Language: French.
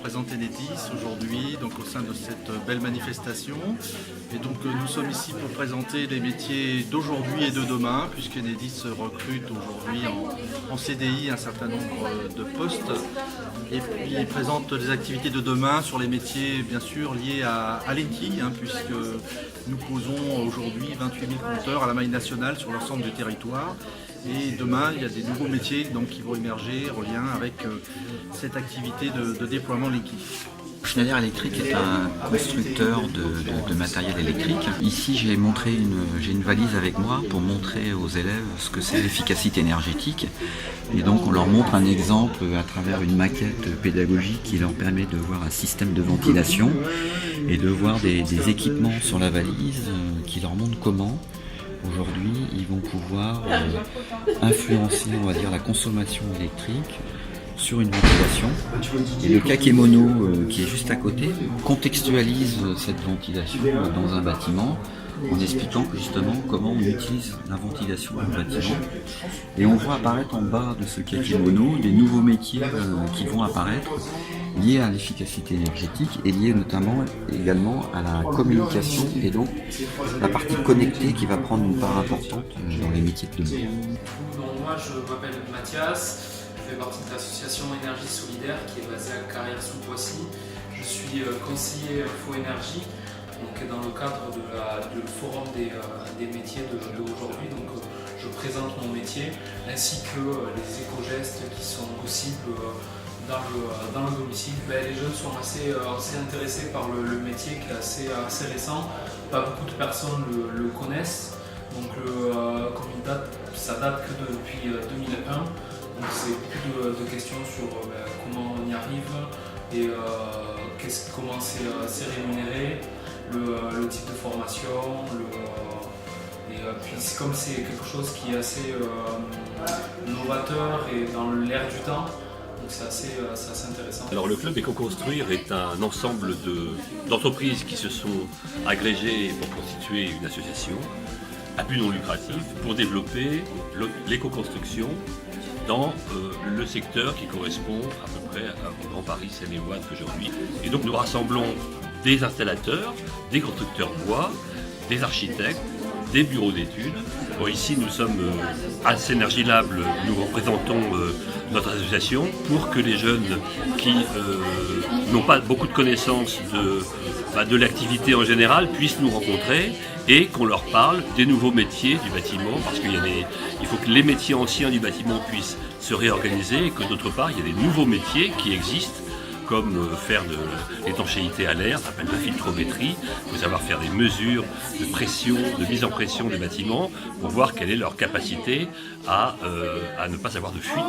représente Enedis aujourd'hui donc au sein de cette belle manifestation. Et donc nous sommes ici pour présenter les métiers d'aujourd'hui et de demain, puisqu'Enedis recrute aujourd'hui en CDI un certain nombre de postes. Et puis il présente les activités de demain sur les métiers bien sûr liés à l'ENKI, puisque nous posons aujourd'hui 28 000 compteurs à la maille nationale sur l'ensemble du territoire. Et demain, il y a des nouveaux métiers qui vont émerger en lien avec cette activité de déploiement de l'ENKI. Schneider Electric est un constructeur de matériel électrique. Ici, j'ai une valise avec moi pour montrer aux élèves ce que c'est l'efficacité énergétique. Et donc, on leur montre un exemple à travers une maquette pédagogique qui leur permet de voir un système de ventilation et de voir des équipements sur la valise qui leur montrent comment aujourd'hui ils vont pouvoir influencer, on va dire, la consommation électrique sur une ventilation. Et le kakémono qui est juste à côté contextualise cette ventilation dans un bâtiment en expliquant justement comment on utilise la ventilation dans le bâtiment. Et on voit apparaître en bas de ce kakémono des nouveaux métiers qui vont apparaître liés à l'efficacité énergétique et liés notamment également à la communication et donc la partie connectée qui va prendre une part importante dans les métiers de demain. Moi je m'appelle Mathias, je fais partie de l'association Énergie Solidaire qui est basée à Carrière-sous-Poissy. Je suis conseiller Info Énergie donc dans le cadre du forum des métiers d'aujourd'hui. Donc je présente mon métier ainsi que les éco-gestes qui sont possibles dans le domicile. Les jeunes sont assez intéressés par le métier qui est assez récent. Pas beaucoup de personnes le connaissent. Donc comme ça date que depuis 2001. Donc c'est beaucoup de questions sur comment on y arrive et comment c'est rémunéré, le type de formation. Et puis comme c'est quelque chose qui est assez novateur et dans l'air du temps, donc c'est assez intéressant. Alors le club Éco-Construire est un ensemble d'entreprises qui se sont agrégées pour constituer une association à but non lucratif pour développer l'éco-construction dans le secteur qui correspond à peu près au Grand Paris Seine-et-Oise aujourd'hui. Et donc nous rassemblons des installateurs, des constructeurs bois, des architectes, des bureaux d'études. Bon, ici nous sommes à Synergie Lab, nous représentons notre association pour que les jeunes qui n'ont pas beaucoup de connaissances de l'activité en général puissent nous rencontrer et qu'on leur parle des nouveaux métiers du bâtiment, parce qu'il faut que les métiers anciens du bâtiment puissent se réorganiser et que d'autre part il y a des nouveaux métiers qui existent, comme faire de l'étanchéité à l'air, ça s'appelle la filtrométrie. Il faut savoir faire des mesures de pression, de mise en pression des bâtiments pour voir quelle est leur capacité à ne pas avoir de fuite.